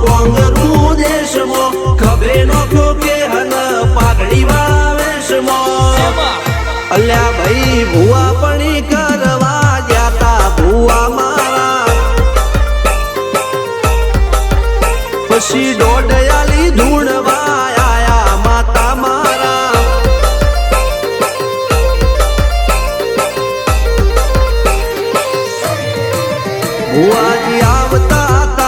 કોંગરું દેશમાં ખભે નોખો કે હન પાઘડી વાવેશમાં અલ્યા ભાઈ ભુવા પણી કરવા જાતા ભુવા મારા પછી દોડયાલી ધૂણવા આયા માતા મારા ભુવાજી આવતા